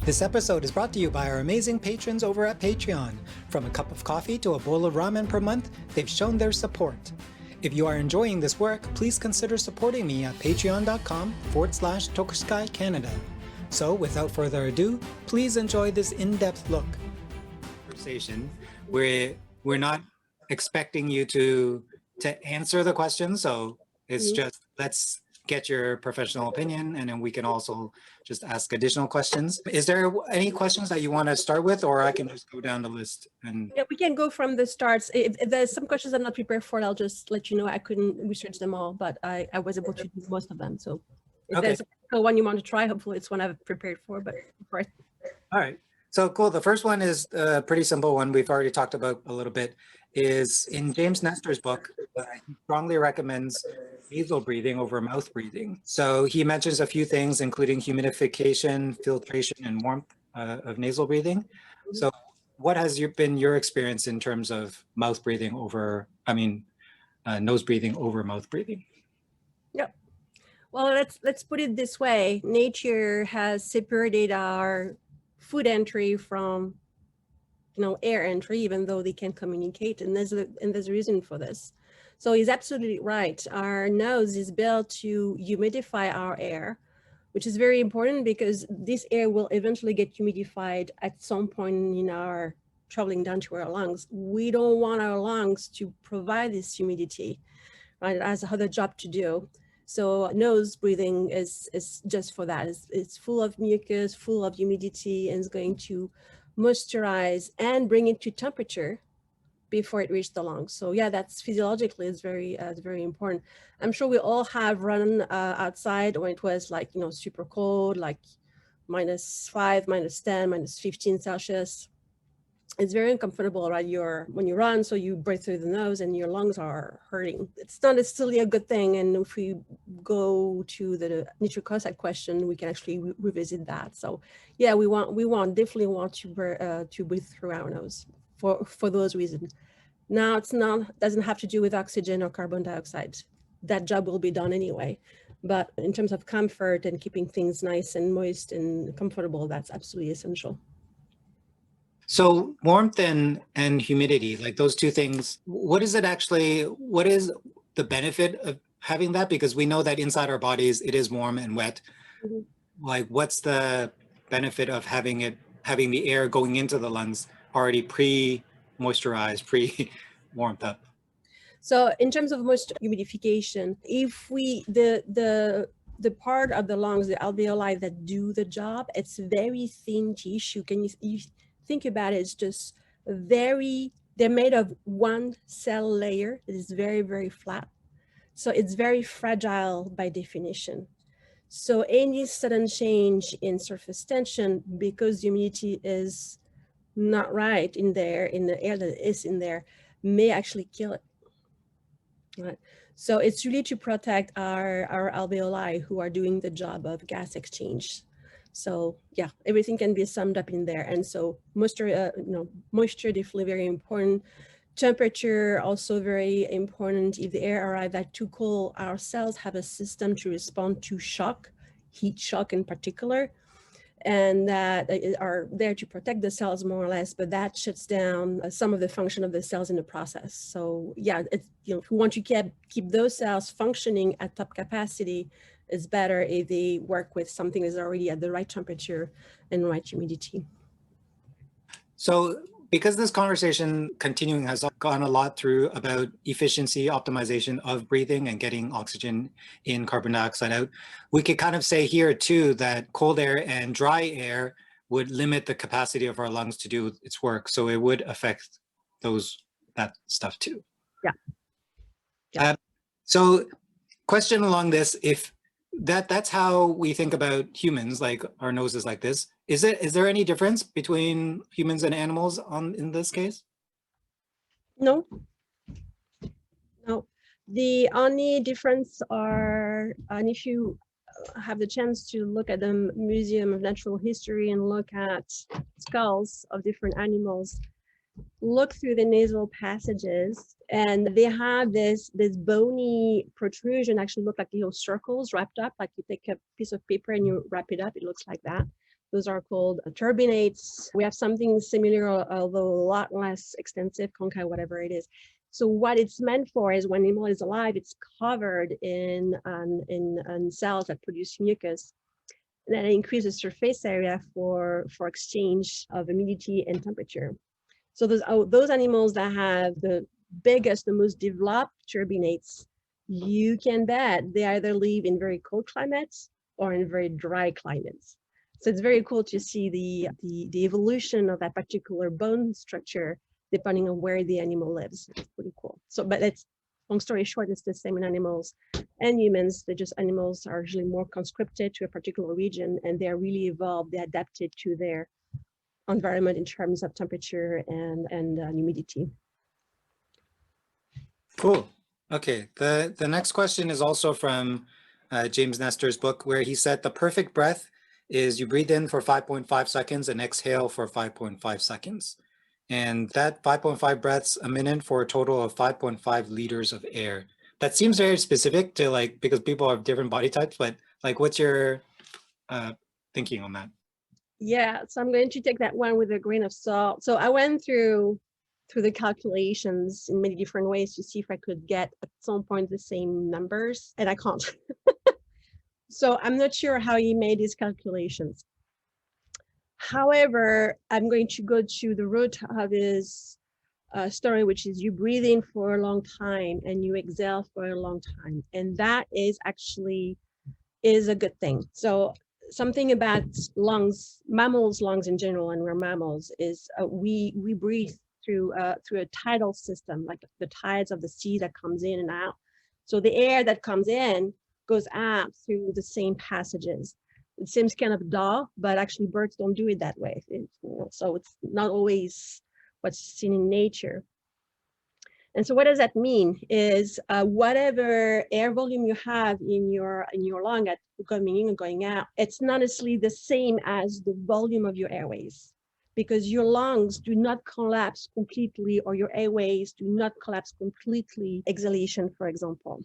This episode is brought to you by our amazing patrons over at Patreon. From a cup of coffee to a bowl of ramen per month, they've shown their support. If you are enjoying this work, please consider supporting me at patreon.com/Tokuskai Canada. So without further ado, please enjoy this in-depth look. Conversation where we're not expecting you to answer the question, so it's just let's get your professional opinion, and then we can also just ask additional questions. Is there any questions that you want to start with, or I can just go down the list? And yeah, we can go from the starts. If there's some questions I'm not prepared for, I'll just let you know. I couldn't research them all, but I was able to do most of them. So if there's a one you want to try, hopefully it's one I've prepared for, but first. All right, so cool. The first one is a pretty simple one. We've already talked about a little bit. Is in James Nestor's book, he strongly recommends nasal breathing over mouth breathing. So he mentions a few things, including humidification, filtration, and warmth of nasal breathing. So what has been your experience in terms of mouth breathing over, nose breathing over mouth breathing? Yep. Well, let's put it this way. Nature has separated our food entry from air entry, even though they can communicate, and there's a reason for this. So he's absolutely right. Our nose is built to humidify our air, which is very important because this air will eventually get humidified at some point in our traveling down to our lungs. We don't want our lungs to provide this humidity, right? It has another job to do. So nose breathing is just for that. It's full of mucus, full of humidity, and it's going to moisturize and bring it to temperature before it reaches the lungs. So yeah, that's physiologically it's very important. I'm sure we all have run outside when it was like super cold, like -5, -10, -15 Celsius. It's very uncomfortable, right? When you run, so you breathe through the nose and your lungs are hurting. It's not necessarily a good thing. And if we go to the nitric oxide question, we can actually revisit that. So yeah, we definitely want to breathe through our nose for those reasons. Now doesn't have to do with oxygen or carbon dioxide. That job will be done anyway. But in terms of comfort and keeping things nice and moist and comfortable, that's absolutely essential. So warmth and humidity, like those two things, what is the benefit of having that? Because we know that inside our bodies, it is warm and wet. Mm-hmm. Like what's the benefit of having the air going into the lungs already pre-moisturized, pre-warmed up? So in terms of humidification, if the part of the lungs, the alveoli that do the job, it's very thin tissue. Can you think about it? It's just they're made of one cell layer that is very, very flat. So it's very fragile by definition. So any sudden change in surface tension, because humidity is not right in the air that is in there, may actually kill it. Right. So it's really to protect our alveoli who are doing the job of gas exchange. So yeah, everything can be summed up in there. And so moisture definitely very important. Temperature also very important. If the air arrives at too cold, our cells have a system to respond to shock, heat shock in particular, and that are there to protect the cells more or less, but that shuts down some of the function of the cells in the process. So yeah, if we want to keep those cells functioning at top capacity, it's better if they work with something that's already at the right temperature and right humidity. So because this conversation continuing has gone a lot through about efficiency, optimization of breathing and getting oxygen in, carbon dioxide out, we could kind of say here too that cold air and dry air would limit the capacity of our lungs to do its work. So it would affect that stuff too. Yeah. So question along this, if that's how we think about humans, like our noses like this. Is there any difference between humans and animals in this case? No. The only difference are, and if you have the chance to look at the Museum of Natural History and look at skulls of different animals, look through the nasal passages, and they have this bony protrusion, actually look like little circles wrapped up, like you take a piece of paper and you wrap it up, it looks like that. Those are called turbinates. We have something similar, although a lot less extensive, conchi, whatever it is. So what it's meant for is when animal is alive, it's covered in cells that produce mucus. And that increases surface area for exchange of humidity and temperature. So those animals that have the biggest, the most developed turbinates, you can bet they either live in very cold climates or in very dry climates. So it's very cool to see the evolution of that particular bone structure depending on where the animal lives. It's pretty cool. So, but it's, long story short, it's the same in animals and humans. They're just, animals are usually more conscripted to a particular region, and they're really evolved, they adapted to their environment in terms of temperature and humidity. Cool. Okay, the next question is also from James Nestor's book, where he said the perfect breath is you breathe in for 5.5 seconds and exhale for 5.5 seconds. And that 5.5 breaths a minute for a total of 5.5 liters of air. That seems very specific to, like, because people have different body types, but like, what's your thinking on that? Yeah, so I'm going to take that one with a grain of salt. So I went through the calculations in many different ways to see if I could get at some point the same numbers, and I can't. So I'm not sure how he made his calculations. However, I'm going to go to the root of his story, which is you breathe in for a long time and you exhale for a long time. And that is actually a good thing. So something about lungs, mammals' lungs in general, and we're mammals, is we breathe through a tidal system, like the tides of the sea that comes in and out. So the air that comes in goes out through the same passages. It seems kind of dull, but actually birds don't do it that way. So it's not always what's seen in nature. And so what does that mean is whatever air volume you have in your lung at coming in and going out, it's not necessarily the same as the volume of your airways, because your lungs do not collapse completely, or your airways do not collapse completely, exhalation, for example.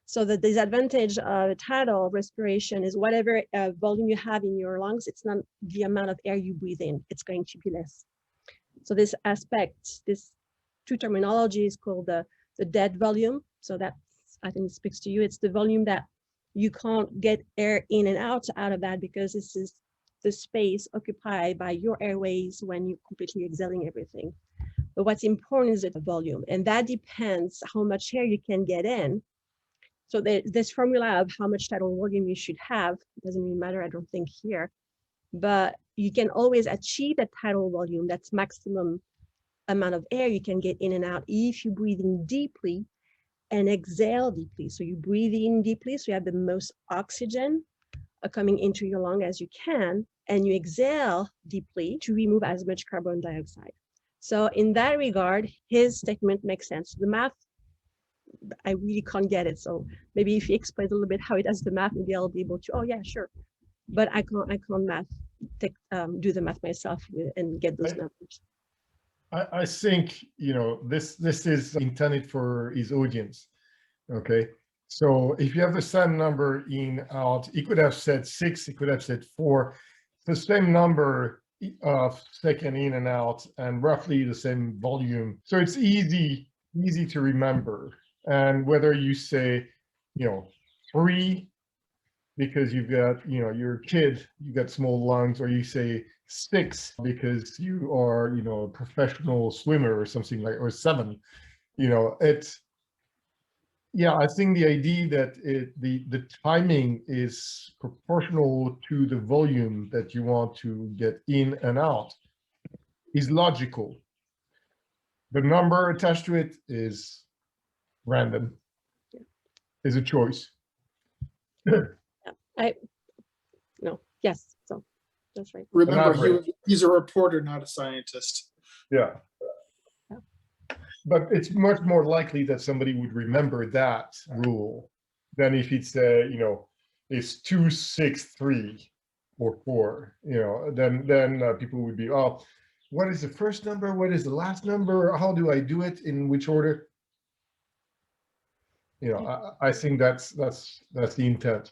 So the disadvantage of tidal respiration is whatever volume you have in your lungs, it's not the amount of air you breathe in, it's going to be less. So this aspect, this two terminology is called the dead volume. So that, I think, speaks to you. It's the volume that you can't get air in and out of that, because this is the space occupied by your airways when you're completely exhaling everything. But what's important is the volume, and that depends how much air you can get in. So this formula of how much tidal volume you should have doesn't really matter, I don't think, here, but you can always achieve that tidal volume, that's maximum amount of air you can get in and out, if you breathe in deeply and exhale deeply. So you breathe in deeply, so you have the most oxygen coming into your lung as you can, and you exhale deeply to remove as much carbon dioxide. So in that regard, his statement makes sense. The math, I really can't get it. So maybe if he explains a little bit how he does the math, maybe I'll be able to, oh yeah, sure. But I can't do the math myself and get those numbers. I think, this is intended for his audience. Okay. So if you have the same number in out, he could have said 6, he could have said 4, the same number of second in and out, and roughly the same volume. So it's easy to remember. And whether you say, 3, because you've got, you're a kid, you've got small lungs, or you say 6 because you are, a professional swimmer or something like, or 7, it's, yeah, I think the idea that the timing is proportional to the volume that you want to get in and out is logical. The number attached to it is random, is a choice. Yes, so that's right. Remember, he's a reporter, not a scientist. Yeah. But it's much more likely that somebody would remember that rule than if it's it's 2, 6, 3, or 4. Then people would be, oh, what is the first number? What is the last number? How do I do it? In which order? I think that's the intent.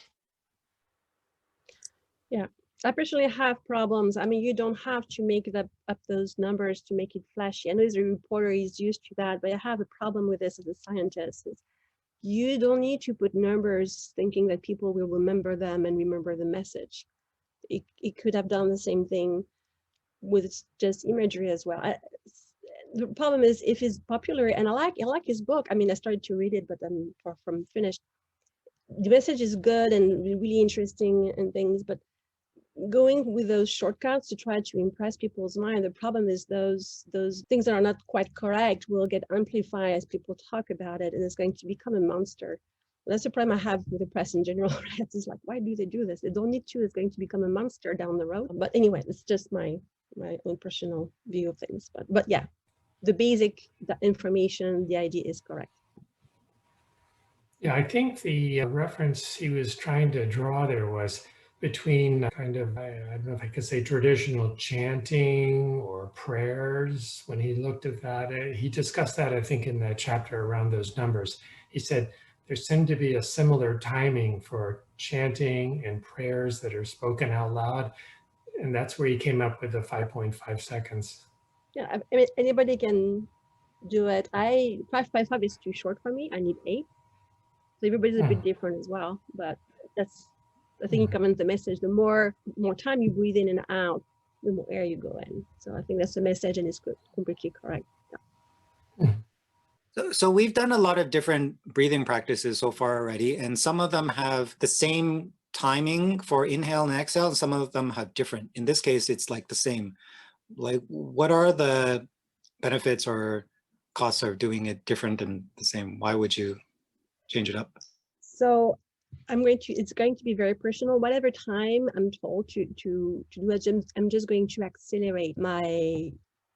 Yeah, I personally have problems. I mean, you don't have to make up those numbers to make it flashy. I know as a reporter is used to that, but I have a problem with this as a scientist. You don't need to put numbers thinking that people will remember them and remember the message. It could have done the same thing with just imagery as well. The problem is if it's popular, and I like his book. I mean, I started to read it, but I'm far from finished. The message is good and really interesting and things, but going with those shortcuts to try to impress people's mind, the problem is those things that are not quite correct will get amplified as people talk about it, and it's going to become a monster. That's the problem I have with the press in general. It's like, why do they do this? They don't need to. It's going to become a monster down the road. But anyway, it's just my own personal view of things. But yeah, the basic information, the idea is correct. Yeah, I think the reference he was trying to draw there was between kind of, I don't know if I could say traditional chanting or prayers. When he looked at that, he discussed that, I think, in the chapter around those numbers. He said there seemed to be a similar timing for chanting and prayers that are spoken out loud. And that's where he came up with the 5.5 seconds. Yeah, I mean, anybody can do it. 5.5 is too short for me. I need 8. So everybody's a bit different as well, but that's, I think it covers the message. The more time you breathe in and out, the more air you go in. So I think that's the message, and it's completely correct. Yeah. So we've done a lot of different breathing practices so far already, and some of them have the same timing for inhale and exhale, and some of them have different. In this case, it's like the same. Like, what are the benefits or costs of doing it different and the same? Why would you change it up? So it's going to be very personal. Whatever time I'm told to do it, I'm just going to accelerate my,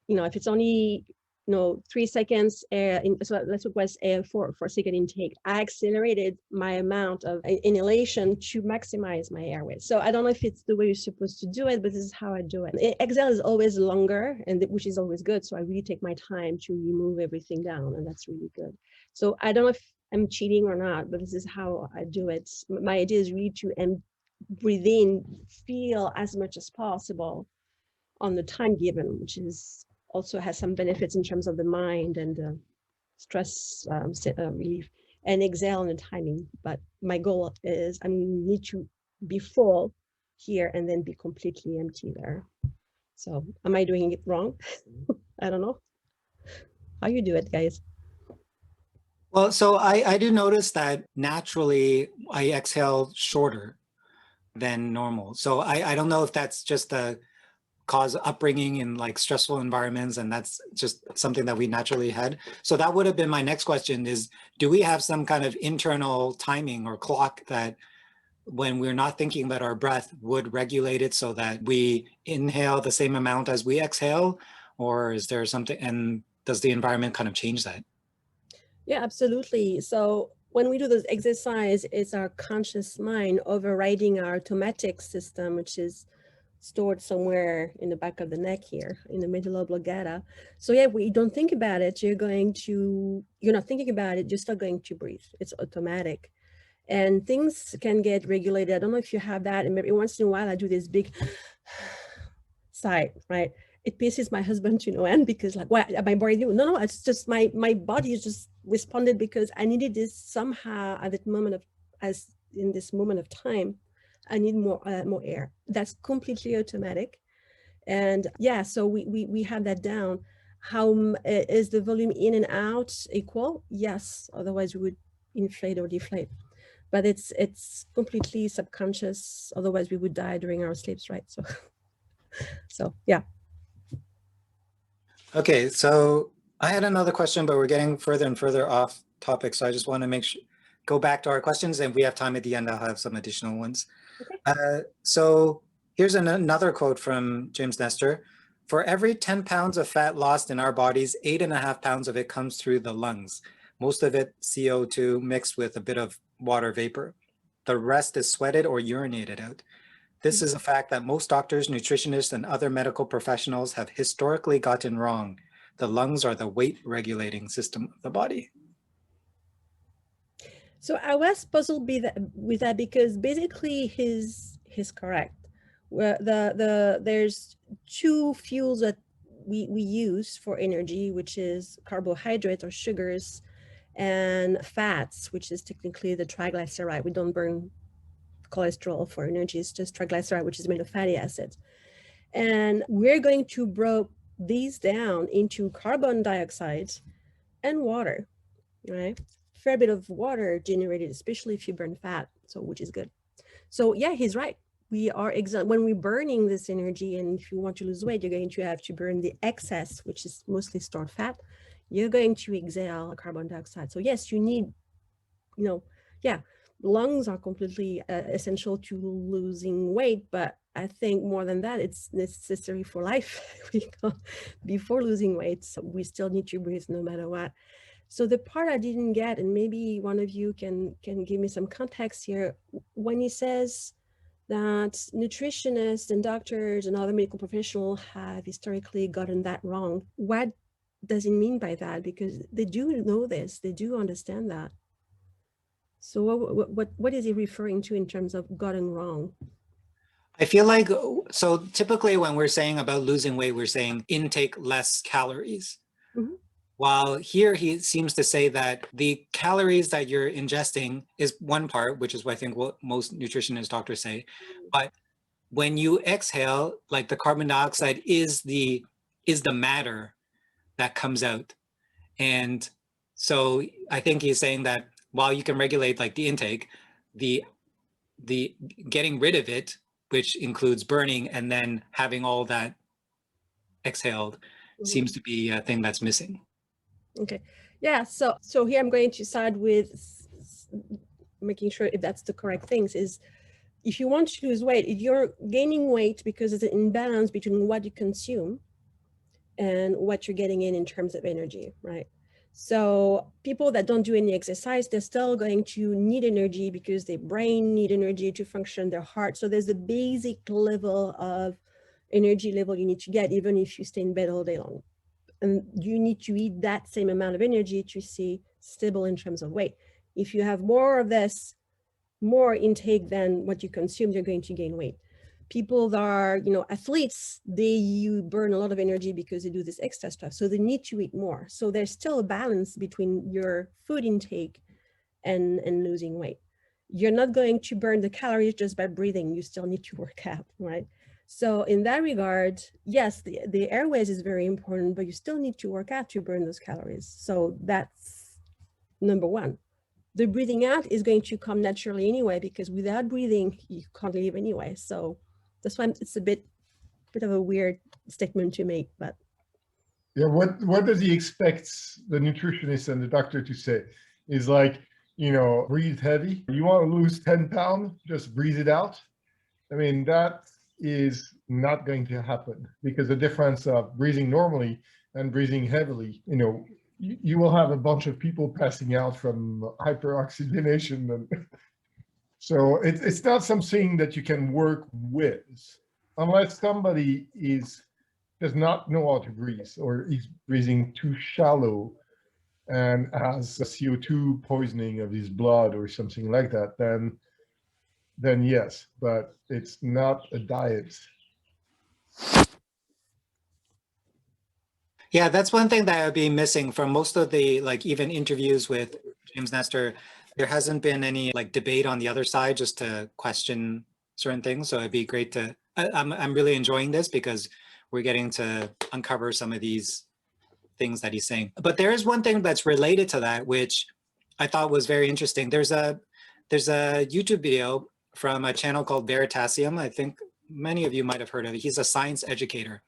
if it's only 3 seconds air so let's request air for second intake. I accelerated my amount of inhalation to maximize my airway. So I don't know if it's the way you're supposed to do it, but this is how I do it. Exhale is always longer, and which is always good. So I really take my time to remove everything down, and that's really good. So I don't know if I'm cheating or not, but this is how I do it. My idea is really to breathe in, feel as much as possible on the time given, which is also has some benefits in terms of the mind and stress relief, and exhale on the timing. But my goal is I need to be full here and then be completely empty there. So am I doing it wrong? I don't know. How you do it, guys? Well, so I do notice that naturally I exhale shorter than normal. So I don't know if that's just a cause upbringing in like stressful environments, and that's just something that we naturally had. So that would have been my next question is, do we have some kind of internal timing or clock that when we're not thinking about our breath would regulate it so that we inhale the same amount as we exhale? Or is there something, and does the environment kind of change that? Yeah, absolutely. So when we do this exercise, it's our conscious mind overriding our automatic system, which is stored somewhere in the back of the neck here in the medulla oblongata. So yeah, we don't think about it. You're not thinking about it. You're still going to breathe. It's automatic. And things can get regulated. I don't know if you have that. And maybe once in a while, I do this big sigh, right? It pisses my husband to no end because like, what am I body doing? No, it's just my body is just responded because I needed this somehow at that moment in this moment of time. I need more air. That's completely automatic. And yeah, so we have that down. How is the volume in and out equal? Yes, otherwise we would inflate or deflate. But it's completely subconscious. Otherwise we would die during our sleeps, right? So yeah. Okay, so I had another question, but we're getting further and further off topic. So I just want to go back to our questions, and if we have time at the end, I'll have some additional ones. Okay. So here's another quote from James Nestor. For every 10 pounds of fat lost in our bodies, 8.5 pounds of it comes through the lungs. Most of it CO2 mixed with a bit of water vapor. The rest is sweated or urinated out. This is a fact that most doctors, nutritionists, and other medical professionals have historically gotten wrong. The lungs are the weight regulating system of the body. So I was puzzled with that because basically he's correct. Where there's two fuels that we use for energy, which is carbohydrates or sugars, and fats, which is technically the triglyceride. We don't burn cholesterol for energy, it's just triglyceride, which is made of fatty acids. And we're going to break these down into carbon dioxide and water, right? Fair bit of water generated, especially if you burn fat, so which is good. So yeah, he's right. We are when we're burning this energy, and if you want to lose weight, you're going to have to burn the excess, which is mostly stored fat. You're going to exhale carbon dioxide. So yes, you need, lungs are completely essential to losing weight, but I think more than that, it's necessary for life. Before losing weight, so we still need to breathe no matter what. So the part I didn't get, and maybe one of you can give me some context here, when he says that nutritionists and doctors and other medical professionals have historically gotten that wrong, what does he mean by that? Because they do know this, they do understand that. So what is he referring to in terms of gotten wrong? I feel like, so typically when we're saying about losing weight, we're saying intake less calories. Mm-hmm. While here he seems to say that the calories that you're ingesting is one part, which is what I think what most nutritionist doctors say. But when you exhale, like the carbon dioxide is the matter that comes out. And so I think he's saying that while you can regulate like the intake, the getting rid of it, which includes burning and then having all that exhaled, seems to be a thing that's missing. Okay, yeah, so here I'm going to side with making sure if that's the correct things, is if you want to lose weight, if you're gaining weight because there's an imbalance between what you consume and what you're getting in terms of energy, right? So people that don't do any exercise, they're still going to need energy because their brain need energy to function, their heart. So there's a basic level of energy level you need to get, even if you stay in bed all day long. And you need to eat that same amount of energy to stay stable in terms of weight. If you have more of this, more intake than what you consume, you're going to gain weight. People that are, athletes, you burn a lot of energy because they do this extra stuff. So they need to eat more. So there's still a balance between your food intake and losing weight. You're not going to burn the calories just by breathing. You still need to work out, right? So in that regard, yes, the airways is very important, but you still need to work out to burn those calories. So that's number one. The breathing out is going to come naturally anyway, because without breathing, you can't live anyway. So that's why it's a bit of a weird statement to make, but. Yeah, what does he expect the nutritionist and the doctor to say? Is like, breathe heavy. You want to lose 10 pounds, just breathe it out. I mean, that is not going to happen, because the difference of breathing normally and breathing heavily, you will have a bunch of people passing out from hyperoxygenation. And so it's not something that you can work with unless somebody does not know how to breathe, or is breathing too shallow and has a CO2 poisoning of his blood or something like that, then yes, but it's not a diet. Yeah, that's one thing that I'd be missing from most of the, like, even interviews with James Nestor. There hasn't been any like debate on the other side just to question certain things. So it'd be great to, I'm really enjoying this because we're getting to uncover some of these things that he's saying. But there is one thing that's related to that, which I thought was very interesting. There's a YouTube video from a channel called Veritasium. I think many of you might have heard of it. He's a science educator.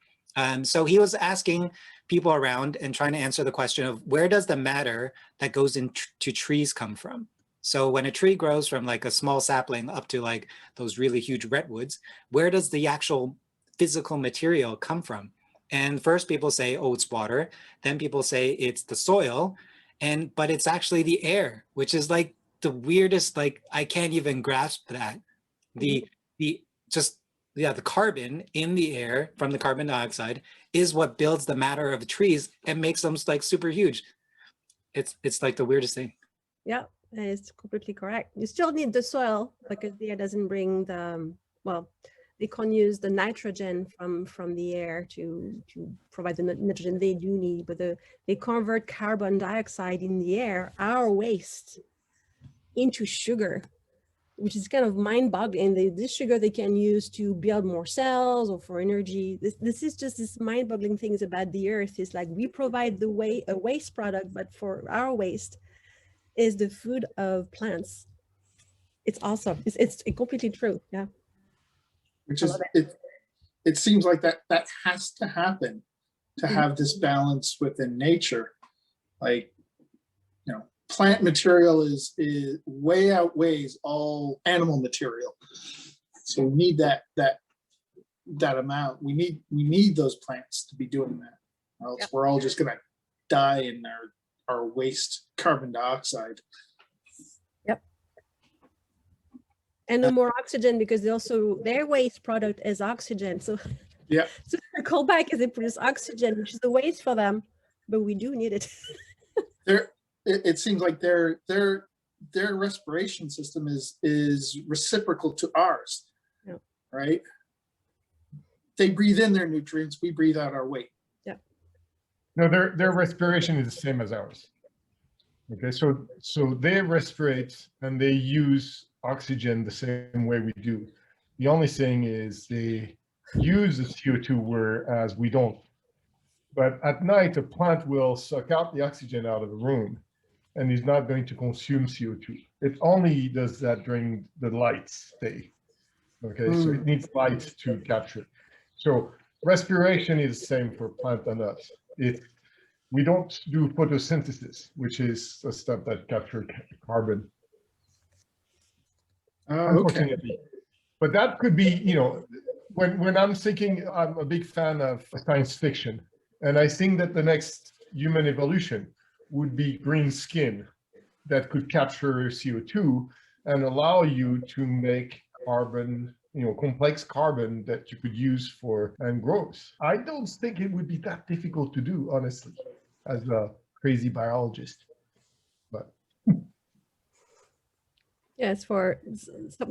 So he was asking people around and trying to answer the question of where does the matter that goes into trees come from? So when a tree grows from like a small sapling up to like those really huge redwoods, where does the actual physical material come from? And first people say, oh, it's water. Then people say it's the soil, but it's actually the air, which is like the weirdest, like I can't even grasp that. The carbon in the air from the carbon dioxide is what builds the matter of the trees and makes them like super huge. It's like the weirdest thing. Yeah, it's completely correct. You still need the soil because the air doesn't bring the they can't use the nitrogen from the air to provide the nitrogen they do need, but they convert carbon dioxide in the air, our waste, into sugar, which is kind of mind-boggling. This sugar they can use to build more cells or for energy. This is just this mind-boggling things about the earth. It's like we provide a waste product, but for our waste is the food of plants. It's awesome. It's completely true. Yeah. Which I is love it seems like that has to happen to have this balance within nature. Like, plant material is way outweighs all animal material. So we need that amount. We need those plants to be doing that. Or else we're all just gonna die in our waste carbon dioxide. And no more oxygen because their waste product is oxygen. So Yeah. so the callback is they produce oxygen, which is the waste for them, but we do need it. It seems like their respiration system is reciprocal to ours. Yeah. Right? They breathe in their nutrients, we breathe out our waste. Yeah. No, their respiration is the same as ours. Okay, so they respirate and they use oxygen the same way we do. The only thing is they use the CO2 whereas we don't. But at night, a plant will suck out the oxygen out of the room and is not going to consume CO2. It only does that during the light stay. Okay, so it needs light to capture it. So respiration is the same for plant and us. We don't do photosynthesis, which is a step that captures carbon. Unfortunately. But that could be, when I'm thinking, I'm a big fan of science fiction, and I think that the next human evolution would be green skin that could capture CO2 and allow you to make carbon, complex carbon that you could use for and growth. I don't think it would be that difficult to do, honestly, as a crazy biologist. But Yes, for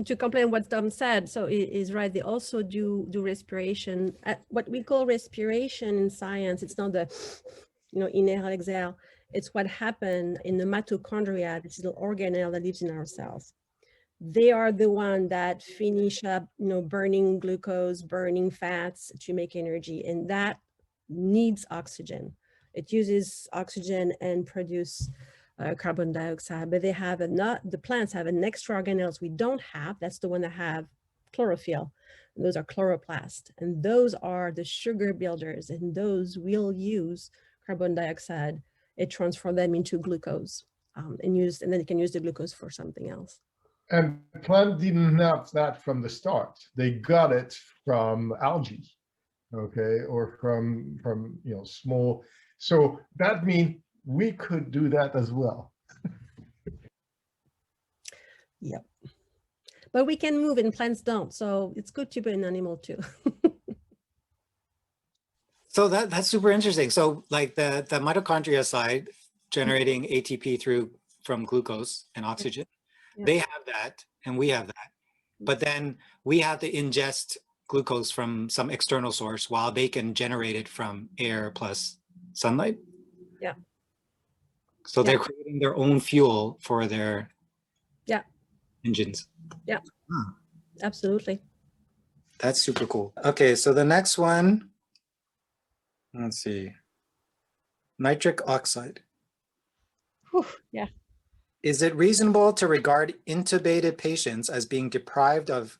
to complement what Tom said, so it is right. They also do respiration. What we call respiration in science, it's not the, inhale, exhale. It's what happened in the mitochondria, this little organelle that lives in our cells. They are the one that finish up, burning glucose, burning fats to make energy, and that needs oxygen. It uses oxygen and produce carbon dioxide, but the plants have an extra organelles we don't have. That's the one that have chlorophyll. And those are chloroplasts, and those are the sugar builders, and those will use carbon dioxide. It transforms them into glucose, and then you can use the glucose for something else. And plant didn't have that from the start. They got it from algae, okay, or from small. So that means we could do that as well. Yep. But we can move and plants don't. So it's good to be an animal too. So that's super interesting. So like the mitochondria side generating ATP from glucose and oxygen, they have that and we have that. But then we have to ingest glucose from some external source while they can generate it from air plus sunlight. Yeah. So they're creating their own fuel for their engines. Yeah. Absolutely. That's super cool. Okay, so the next one, let's see. Nitric oxide. Whew, yeah. Is it reasonable to regard intubated patients as being deprived of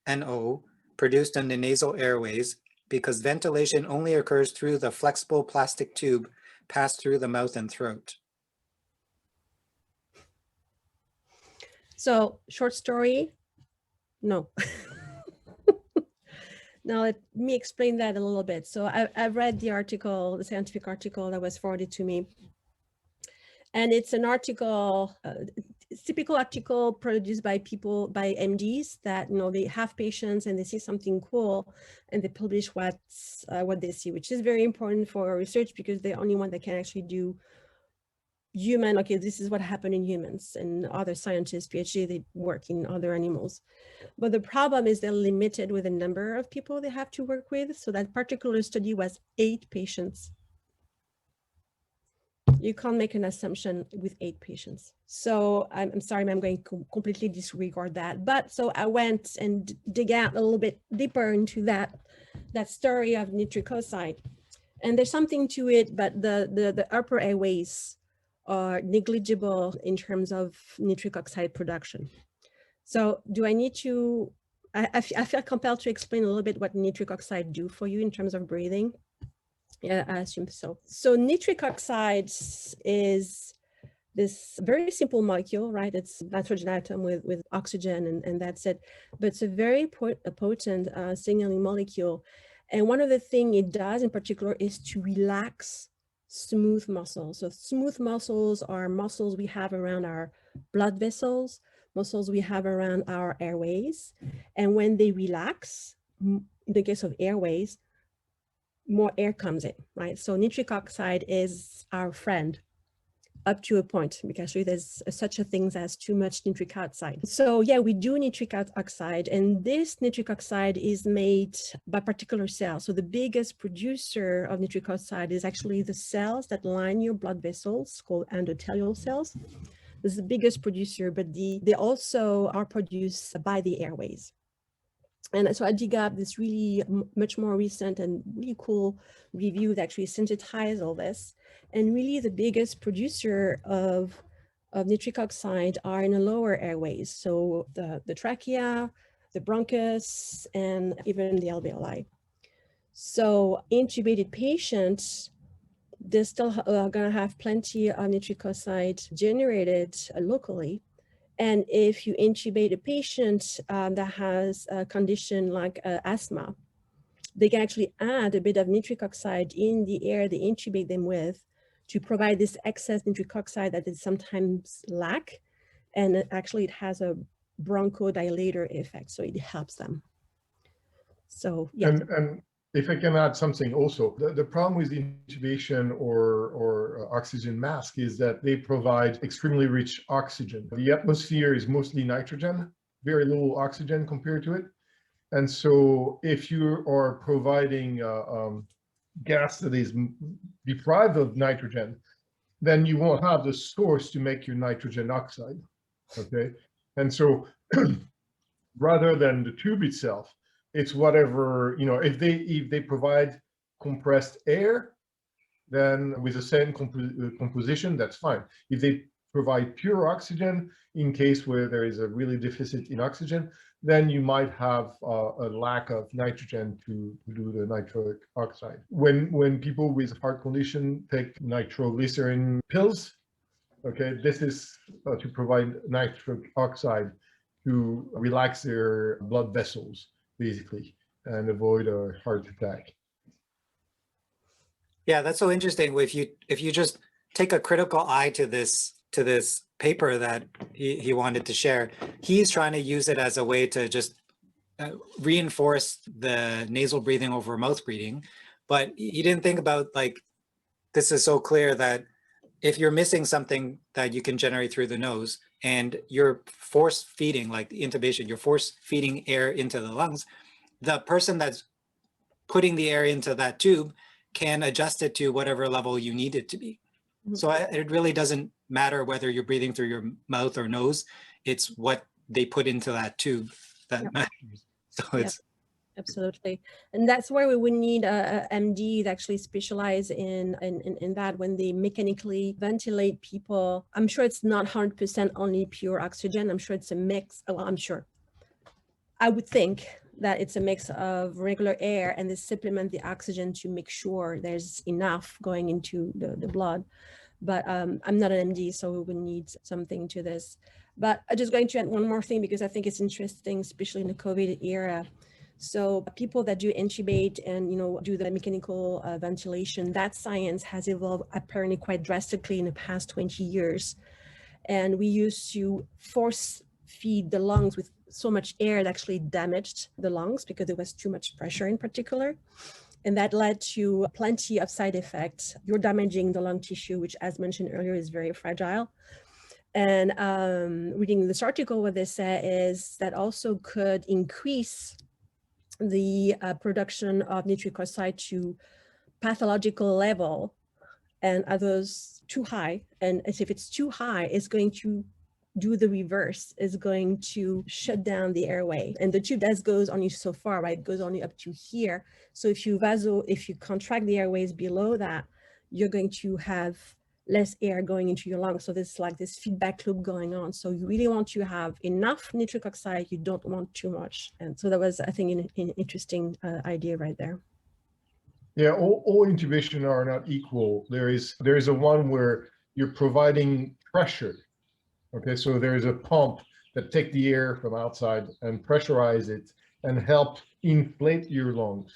NO produced in the nasal airways because ventilation only occurs through the flexible plastic tube passed through the mouth and throat? So short story, no. Now let me explain that a little bit. So I read the article, the scientific article that was forwarded to me. And it's an article, typical article produced by by MDs that, they have patients and they see something cool and they publish what they see, which is very important for research because they're the only one that can actually do human, okay, this is what happened in humans, and other scientists, PhD, they work in other animals. But the problem is they're limited with the number of people they have to work with. So that particular study was 8 patients. You can't make an assumption with 8 patients. So I'm sorry, I'm going to completely disregard that. But so I went and dig out a little bit deeper into that story of nitric oxide. And there's something to it, but the upper airways are negligible in terms of nitric oxide production. So do I need to, I feel compelled to explain a little bit what nitric oxide do for you in terms of breathing. Yeah, I assume so. So nitric oxide is this very simple molecule, right? It's nitrogen atom with oxygen and that's it. But it's a very potent signaling molecule. And one of the things it does in particular is to relax smooth muscles. So smooth muscles are muscles we have around our blood vessels, muscles we have around our airways. And when they relax, in the case of airways, more air comes in, right? So nitric oxide is our friend up to a point, because there's such a thing as too much nitric oxide. So yeah, we do nitric oxide, and this nitric oxide is made by particular cells. So the biggest producer of nitric oxide is actually the cells that line your blood vessels, called endothelial cells. This is the biggest producer, but they also are produced by the airways. And so I dig up this really much more recent and really cool review that actually synthesized all this. And really the biggest producer of nitric oxide are in the lower airways. So the trachea, the bronchus, and even the alveoli. So intubated patients, they're still gonna have plenty of nitric oxide generated locally. And if you intubate a patient that has a condition like asthma, they can actually add a bit of nitric oxide in the air they intubate them with to provide this excess nitric oxide that they sometimes lack. And actually it has a bronchodilator effect, so it helps them. So yeah. And if I can add something also, the problem with intubation or oxygen mask is that they provide extremely rich oxygen. The atmosphere is mostly nitrogen, very little oxygen compared to it. And so if you are providing gas that is deprived of nitrogen, then you won't have the source to make your nitrogen oxide, okay? And so rather than the tube itself, it's whatever, you know, if they provide compressed air, then with the same composition, that's fine. If they provide pure oxygen, in case where there is a really deficit in oxygen, then you might have a lack of nitrogen to do the nitric oxide. When people with heart condition take nitroglycerin pills, okay, this is to provide nitric oxide to relax their blood vessels, basically, and avoid a heart attack. Yeah, that's so interesting. If you just take a critical eye to this paper that he wanted to share, he's trying to use it as a way to just reinforce the nasal breathing over mouth breathing. But he didn't think about, like, this is so clear that if you're missing something that you can generate through the nose and you're force feeding, like the intubation, you're force feeding air into the lungs, the person that's putting the air into that tube can adjust it to whatever level you need it to be. Mm-hmm. So it really doesn't matter whether you're breathing through your mouth or nose, it's what they put into that tube that matters. So it's absolutely. And that's where we would need a MD that actually specialize in that when they mechanically ventilate people. I'm sure it's not 100% only pure oxygen. I'm sure it's a mix. Well, I'm sure. I would think that it's a mix of regular air and they supplement the oxygen to make sure there's enough going into the blood. But I'm not an MD, so we would need something to this. But I'm just going to add one more thing because I think it's interesting, especially in the COVID era. So people that do intubate and, you know, do the mechanical ventilation, that science has evolved apparently quite drastically in the past 20 years. And we used to force feed the lungs with so much air that actually damaged the lungs because there was too much pressure in particular. And that led to plenty of side effects. You're damaging the lung tissue, which, as mentioned earlier, is very fragile. And reading this article, what they say is that also could increase the production of nitric oxide to pathological level, and others too high. And as if it's too high, it's going to do the reverse, is going to shut down the airway. And the tube that goes only so far, right? It goes only up to here. So if you contract the airways below that, you're going to have less air going into your lungs. So there's like this feedback loop going on. So you really want to have enough nitric oxide. You don't want too much. And so that was, I think, an interesting idea right there. Yeah, all intubation are not equal. There is a one where you're providing pressure. Okay, so there is a pump that take the air from outside and pressurize it and help inflate your lungs.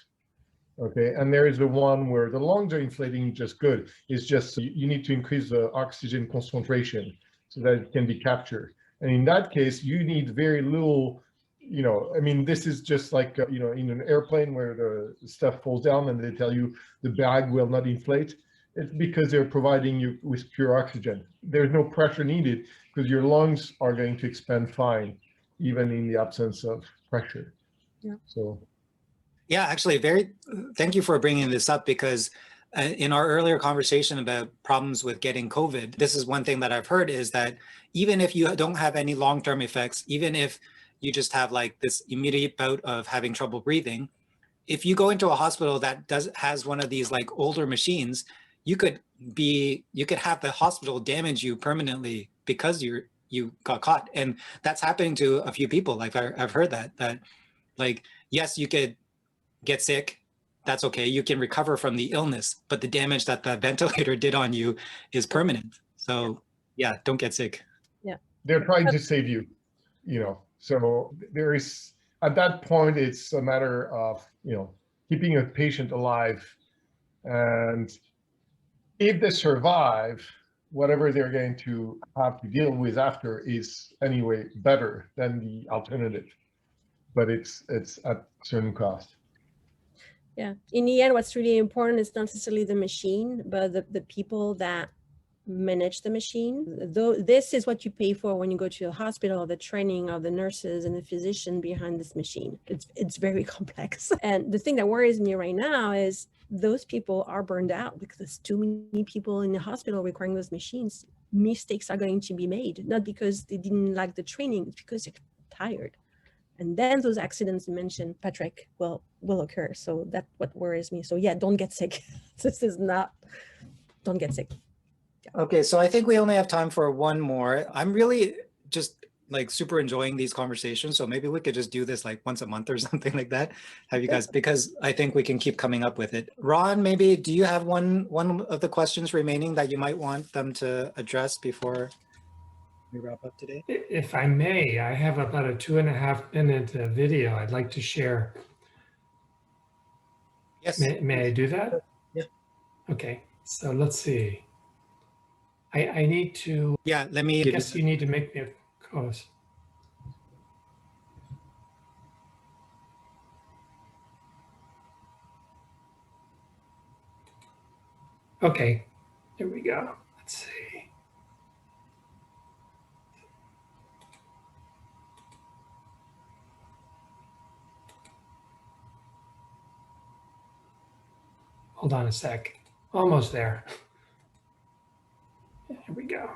Okay, and there is the one where the lungs are inflating just good. It's just you need to increase the oxygen concentration so that it can be captured. And in that case, you need very little, you know, I mean, this is just like, you know, in an airplane where the stuff falls down and they tell you the bag will not inflate. It's because they're providing you with pure oxygen. There's no pressure needed because your lungs are going to expand fine, even in the absence of pressure. Yeah. So. Yeah, actually, thank you for bringing this up, because in our earlier conversation about problems with getting COVID, this is one thing that I've heard, is that even if you don't have any long-term effects, even if you just have like this immediate bout of having trouble breathing, if you go into a hospital that has one of these like older machines, you could have the hospital damage you permanently because you got caught. And that's happening to a few people. Like I've heard that like, yes, you could get sick, that's okay, you can recover from the illness, but the damage that the ventilator did on you is permanent. So yeah, don't get sick. Yeah, they're trying to save you, you know. So there is, at that point, it's a matter of, you know, keeping a patient alive, and if they survive, whatever they're going to have to deal with after is anyway better than the alternative, but it's at a certain cost. Yeah, in the end, what's really important is not necessarily the machine, but the people that manage the machine. Though this is what you pay for when you go to the hospital, the training of the nurses and the physician behind this machine. It's very complex. And the thing that worries me right now is those people are burned out because there's too many people in the hospital requiring those machines. Mistakes are going to be made, not because they didn't like the training, it's because they're tired. And then those accidents you mentioned, Patrick, will occur. So that's what worries me. So yeah, don't get sick. Don't get sick. Yeah. Okay, so I think we only have time for one more. I'm really just like super enjoying these conversations. So maybe we could just do this like once a month or something like that. Have you guys, because I think we can keep coming up with it. Ron, maybe do you have one of the questions remaining that you might want them to address before we wrap up today? If I may, I have about a 2.5 minute video I'd like to share. Yes. May I do that? Yeah. Okay, so let's see. I need to, Yeah, let me. I guess you need to make me a co-host. Okay, here we go. Let's see. Hold on a sec. Almost there. Here we go.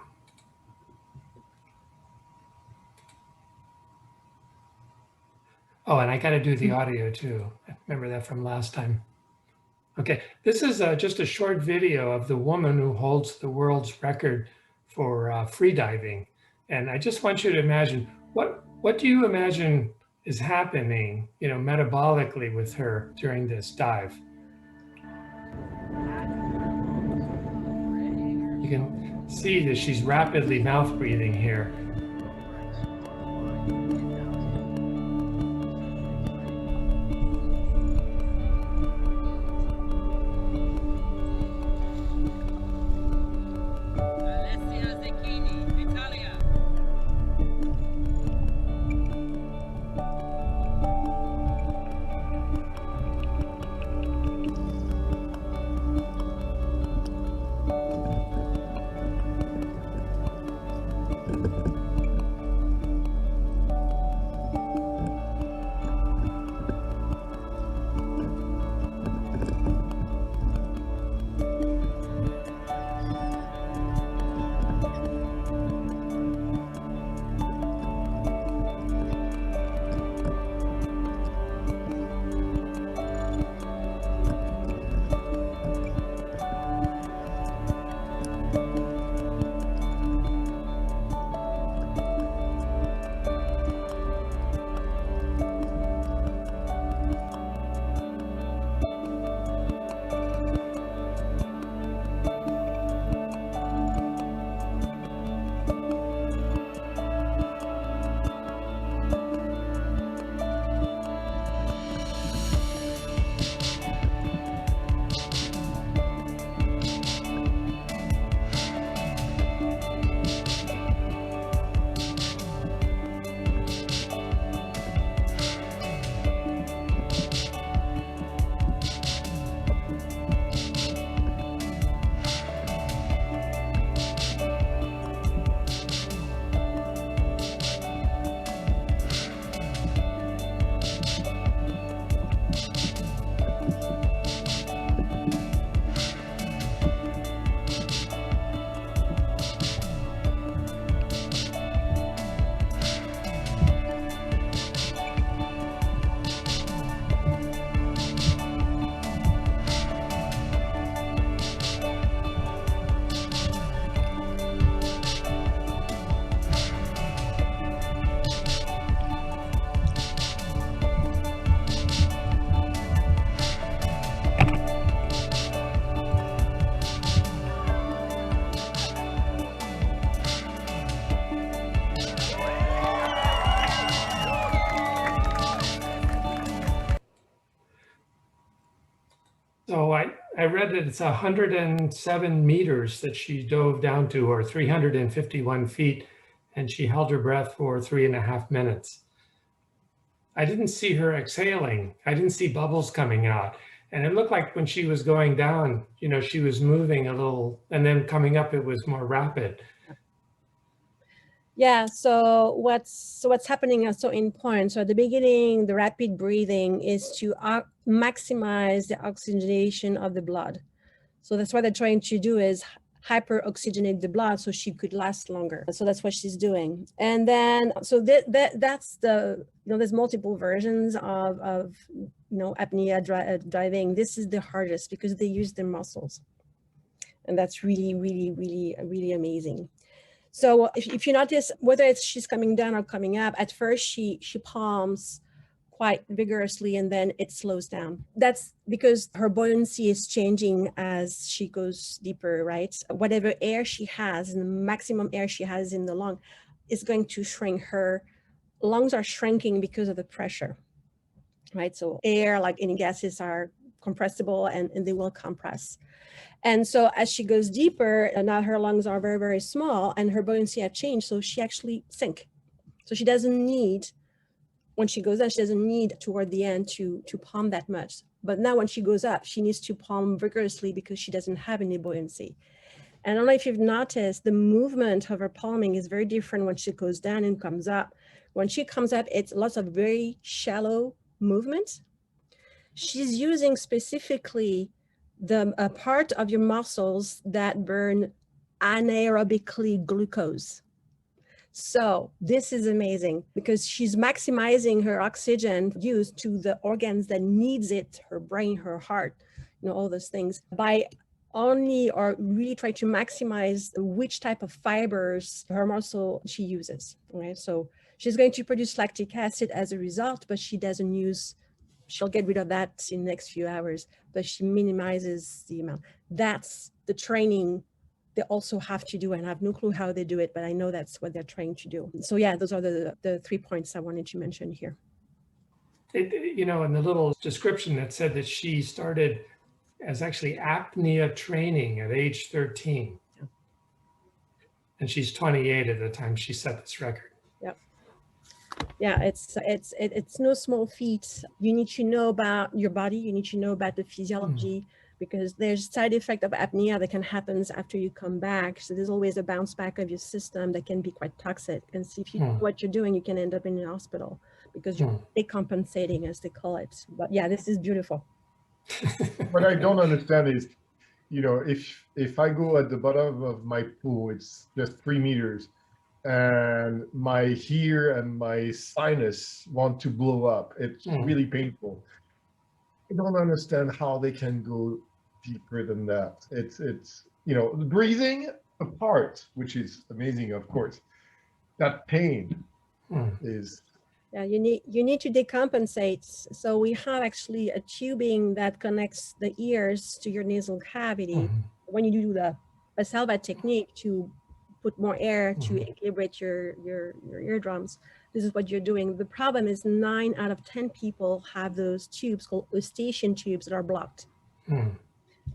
Oh, and I got to do the audio too. I remember that from last time. Okay, this is just a short video of the woman who holds the world's record for free diving. And I just want you to imagine, what do you imagine is happening, you know, metabolically with her during this dive? You can see that she's rapidly mouth breathing here. I read that it's 107 meters that she dove down to, or 351 feet, and she held her breath for 3.5 minutes. I didn't see her exhaling. I didn't see bubbles coming out. And it looked like when she was going down, you know, she was moving a little, and then coming up, it was more rapid. Yeah, so what's happening also in point. So at the beginning, the rapid breathing is to maximize the oxygenation of the blood. So that's what they're trying to do, is hyperoxygenate the blood so she could last longer. So that's what she's doing. And then, so that's the, you know, there's multiple versions of you know, apnea diving. This is the hardest because they use their muscles. And that's really, really, really, really amazing. So if you notice, whether it's she's coming down or coming up, at first she palms quite vigorously and then it slows down. That's because her buoyancy is changing as she goes deeper, right? Whatever air she has, and the maximum air she has in the lung is going to shrink. Her lungs are shrinking because of the pressure, right? So air, like any gases, are compressible and they will compress. And so as she goes deeper, now her lungs are very, very small and her buoyancy had changed. So she actually sink. So she doesn't need, when she goes down, she doesn't need toward the end to palm that much. But now when she goes up, she needs to palm vigorously because she doesn't have any buoyancy. And I don't know if you've noticed, the movement of her palming is very different when she goes down and comes up. When she comes up, it's lots of very shallow movement. She's using specifically the part of your muscles that burn anaerobically glucose. So this is amazing because she's maximizing her oxygen use to the organs that needs it, her brain, her heart, you know, all those things, by only or really try to maximize which type of fibers her muscle she uses, right? So she's going to produce lactic acid as a result, but she doesn't use, she'll get rid of that in the next few hours, but she minimizes the amount. That's the training they also have to do, and I have no clue how they do it, but I know that's what they're trying to do. So yeah, those are the 3 points I wanted to mention here. You know, in the little description that said that she started as actually apnea training at age 13. Yeah. And she's 28 at the time she set this record. Yep. Yeah, it's no small feat. You need to know about your body. You need to know about the physiology, because there's side effect of apnea that can happen after you come back. So there's always a bounce back of your system that can be quite toxic. And so if you know what you're doing, you can end up in the hospital because you're decompensating, as they call it. But yeah, this is beautiful. What I don't understand is, you know, if I go at the bottom of my pool, it's just 3 meters, and my ear and my sinus want to blow up. It's really painful. I don't understand how they can go deeper than that. It's you know, breathing apart, which is amazing, of course. That pain is. Yeah, you need to decompensate. So we have actually a tubing that connects the ears to your nasal cavity. When you do a salva technique to put more air to equilibrate your eardrums, this is what you're doing. The problem is 9 out of 10 people have those tubes called eustachian tubes that are blocked.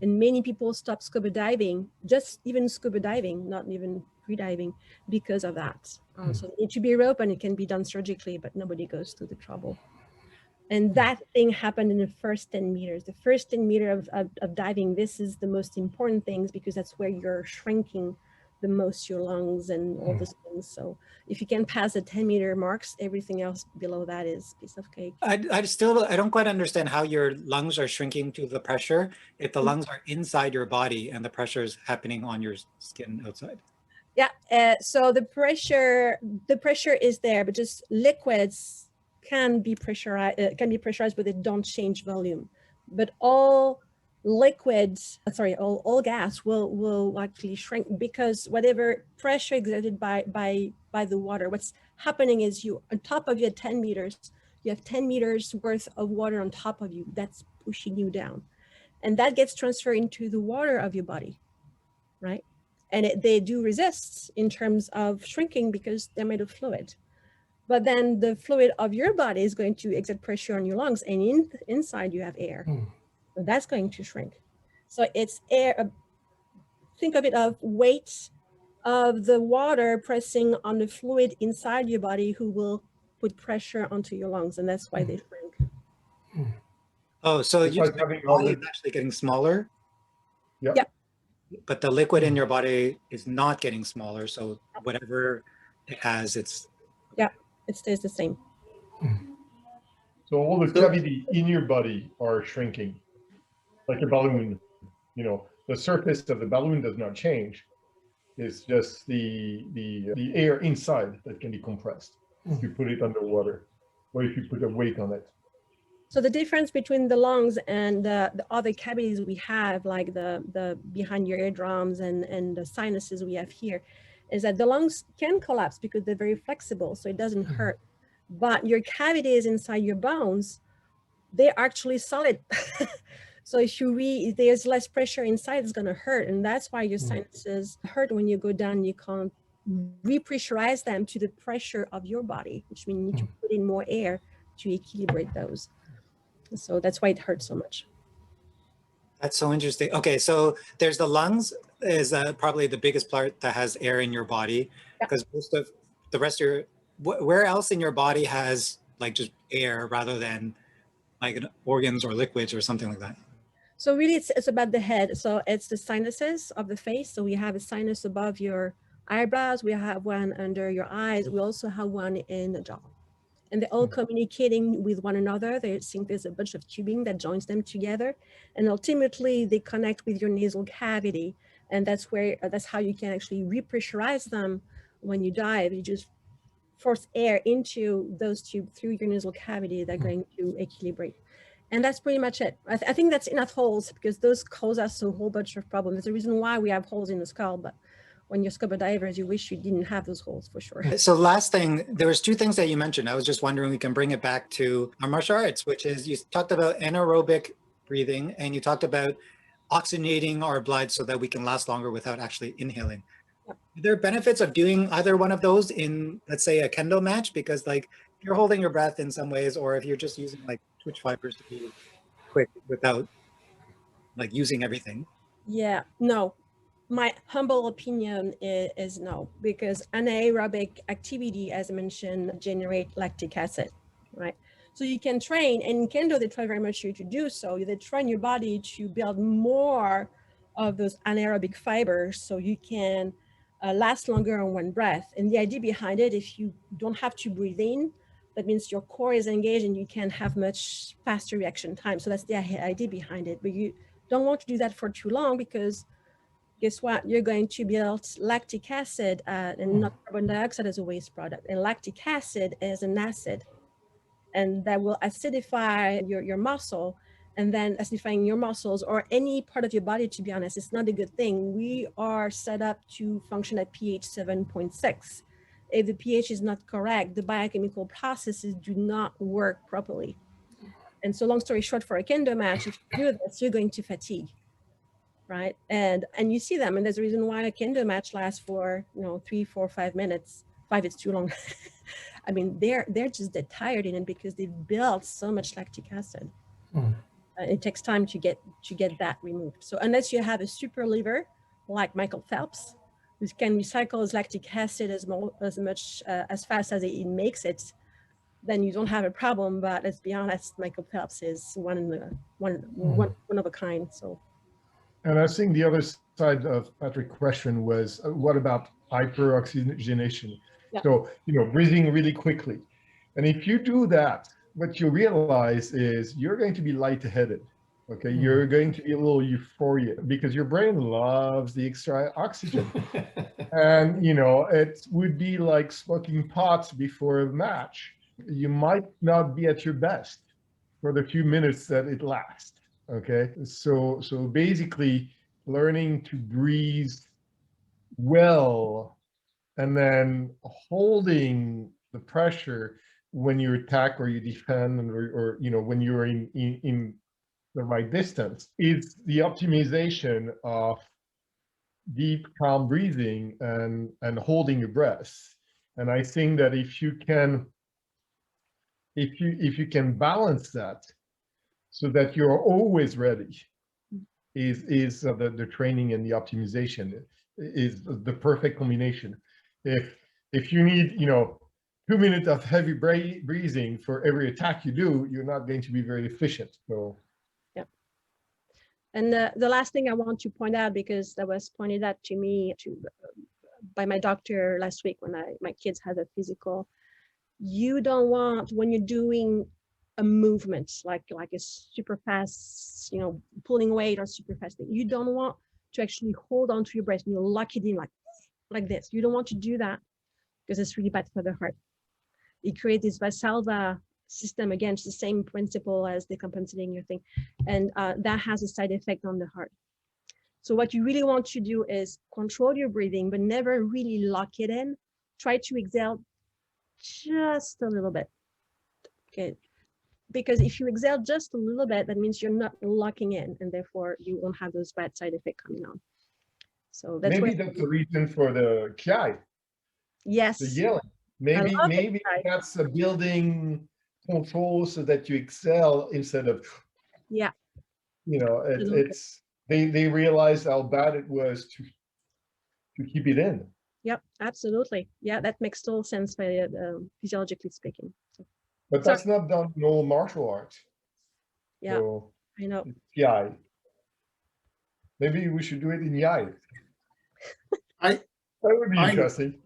And many people stop scuba diving, just even scuba diving, not even free diving, because of that. So it should be reopened. It can be done surgically, but nobody goes through the trouble. And that thing happened in the first 10 meters. The first 10 meters of diving, this is the most important things because that's where you're shrinking the most your lungs and all those things. So if you can pass the 10-meter marks, everything else below that is piece of cake. I don't quite understand how your lungs are shrinking to the pressure if the lungs are inside your body and the pressure is happening on your skin outside. Yeah, so the pressure is there, but just liquids can be pressurized, but they don't change volume. But all liquids, all gas will actually shrink because whatever pressure exerted by the water, what's happening is you, on top of your 10 meters, you have 10 meters worth of water on top of you that's pushing you down. And that gets transferred into the water of your body, right? And they do resist in terms of shrinking because they're made of fluid. But then the fluid of your body is going to exert pressure on your lungs, and inside you have air. So that's going to shrink. So it's air, think of it of weight of the water pressing on the fluid inside your body who will put pressure onto your lungs, and that's why they shrink. Oh, so It's your like having body is already, actually getting smaller, yeah. Yeah. but the liquid in your body is not getting smaller. So whatever it has, it's It stays the same. So all the So- cavity in your body are shrinking, like a balloon. You know, the surface of the balloon does not change. It's just the air inside that can be compressed if you put it underwater, or if you put a weight on it. So the difference between the lungs and the other cavities we have, like the behind your eardrums and the sinuses we have here, is that the lungs can collapse because they're very flexible, so it doesn't hurt. But your cavities inside your bones, they're actually solid. So if there's less pressure inside, it's gonna hurt, and that's why your sinuses hurt when you go down. You can't repressurize them to the pressure of your body, which means you need to put in more air to equilibrate those. So that's why it hurts so much. That's so interesting. Okay, so there's the lungs is probably the biggest part that has air in your body, because most of the rest of your, where else in your body has like just air rather than like organs or liquids or something like that? So really it's about the head. So it's the sinuses of the face. So we have a sinus above your eyebrows. We have one under your eyes. We also have one in the jaw. And they're all communicating with one another. They think there's a bunch of tubing that joins them together. And ultimately they connect with your nasal cavity. And that's how you can actually repressurize them when you dive. You just force air into those tubes through your nasal cavity. They're going to equilibrate. And that's pretty much it. I think that's enough holes, because those cause us a whole bunch of problems. There's a reason why we have holes in the skull, but when you're scuba divers, you wish you didn't have those holes for sure. So last thing, there was two things that you mentioned. I was just wondering, we can bring it back to our martial arts, which is you talked about anaerobic breathing and you talked about oxygenating our blood so that we can last longer without actually inhaling. Yep. Are there benefits of doing either one of those in, let's say, a kendo match? Because like if you're holding your breath in some ways, or if you're just using like twitch fibers to be quick without like using everything. Yeah, no. My humble opinion is no, because anaerobic activity, as I mentioned, generate lactic acid, right? So you can train, and in kendo, they try very much you to do so. They train your body to build more of those anaerobic fibers so you can last longer on one breath. And the idea behind it, if you don't have to breathe in, that means your core is engaged and you can have much faster reaction time. So that's the idea behind it. But you don't want to do that for too long, because guess what? You're going to build lactic acid and not carbon dioxide as a waste product. And lactic acid is an acid, and that will acidify your muscle. And then acidifying your muscles or any part of your body, to be honest, it's not a good thing. We are set up to function at pH 7.6. If the pH is not correct, the biochemical processes do not work properly. And so long story short, for a kendo match, if you do this, you're going to fatigue, right? And you see them, and there's a reason why a kendo match lasts for 3, 4, 5 minutes. 5 is too long. I mean, they're just dead tired in it because they've built so much lactic acid. It takes time to get that removed. So unless you have a super liver like Michael Phelps, who can recycle his lactic acid as fast as it makes it, then you don't have a problem. But let's be honest, Michael Phelps is one of a kind. So. And I think the other side of Patrick's question was, what about hyperoxygenation? Yeah. So, breathing really quickly. And if you do that, what you realize is you're going to be lightheaded. Okay, you're going to be a little euphoria because your brain loves the extra oxygen. And, it would be like smoking pot before a match. You might not be at your best for the few minutes that it lasts. Okay, so basically learning to breathe well and then holding the pressure when you attack or you defend, or when you're in the right distance, is the optimization of deep, calm breathing and holding your breath. And I think that if you can balance that so that you're always ready, is the training and the optimization is the perfect combination. If you need 2 minutes of heavy breathing for every attack you do, you're not going to be very efficient. So and the last thing I want to point out, because that was pointed out to me by my doctor last week when my kids had a physical, you don't want, when you're doing a movement like a super fast, pulling weight or super fast thing, you don't want to actually hold on to your breath and you lock it in like this. You don't want to do that because it's really bad for the heart. It creates this Valsalva system, again, it's the same principle as decompensating your thing, and that has a side effect on the heart. So what you really want to do is control your breathing, but never really lock it in. Try to exhale just a little bit. Okay, because if you exhale just a little bit, that means you're not locking in, and therefore you won't have those bad side effects coming on. So that's maybe that's the reason for the ki. Yes. The yelling. Maybe that's a building control so that you exhale instead of. Yeah. It's they realized how bad it was to keep it in. Yep, absolutely. Yeah, that makes total sense physiologically speaking. So, but that's not done in all martial arts. Yeah, so I know. Yai. Maybe we should do it in Yai. That would be interesting.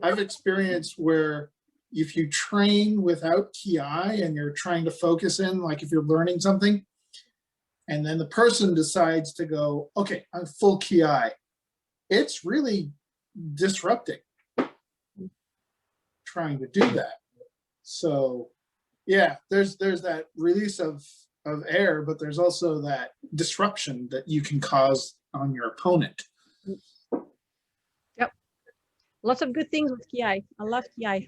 I've experienced where if you train without ki and you're trying to focus in, like if you're learning something, and then the person decides to go, okay, I'm full ki, it's really disrupting trying to do that. So yeah, there's that release of air, but there's also that disruption that you can cause on your opponent. Yep, lots of good things with ki. I love ki.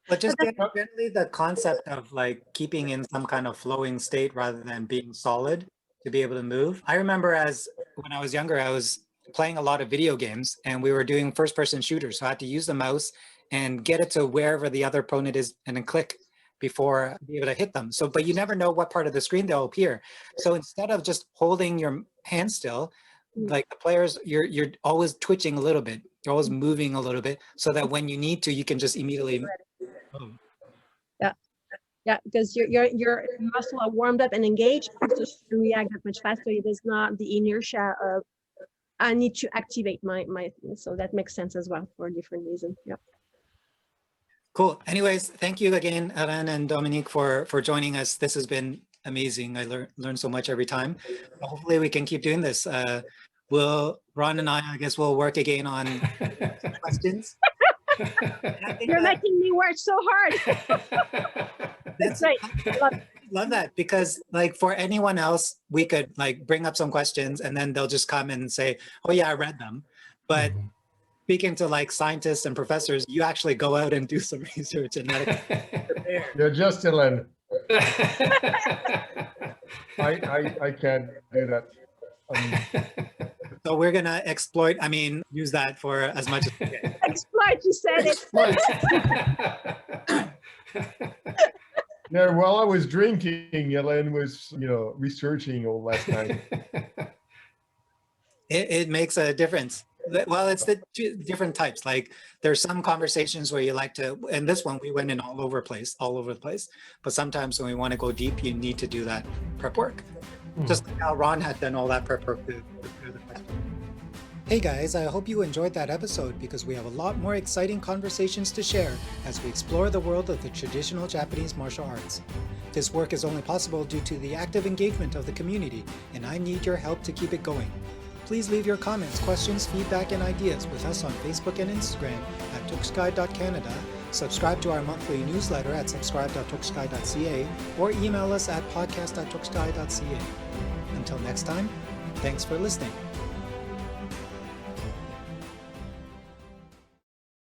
But just generally the concept of like keeping in some kind of flowing state rather than being solid to be able to move. I remember when I was younger, I was playing a lot of video games and we were doing first-person shooters. So I had to use the mouse and get it to wherever the other opponent is and then click before be able to hit them. So, but you never know what part of the screen they'll appear. So instead of just holding your hand still, like the players, you're always twitching a little bit. You're always moving a little bit so that when you need to, you can just immediately move. Yeah, because your muscle are warmed up and engaged, so you can react that much faster. It is not the inertia of I need to activate my thing. So that makes sense as well for a different reason. Yeah. Cool. Anyways, thank you again, Helene and Dominique, for joining us. This has been amazing. I learn so much every time. Hopefully we can keep doing this. Ron and I guess we'll work again on questions. You're making me work so hard. That's right. Love that, because like for anyone else, we could like bring up some questions and then they'll just come and say, oh yeah, I read them. But speaking to like scientists and professors, you actually go out and do some research and prepare. You're just Helene. I can't do that. So we're gonna use that for as much as we can. Exploit, you said it. Yeah, while I was drinking, Helene was, researching all last night. It makes a difference. Well, it's the two different types. Like there's some conversations where you like to, and this one we went in all over the place. But sometimes when we want to go deep, you need to do that prep work. Just like how Ron had done all that prep work to prepare the question. Hey guys, I hope you enjoyed that episode because we have a lot more exciting conversations to share as we explore the world of the traditional Japanese martial arts. This work is only possible due to the active engagement of the community, and I need your help to keep it going. Please leave your comments, questions, feedback, and ideas with us on Facebook and Instagram at tokuskai.canada, subscribe to our monthly newsletter at subscribe.tokuskai.ca, or email us at podcast@tokuskai.ca. Until next time, thanks for listening.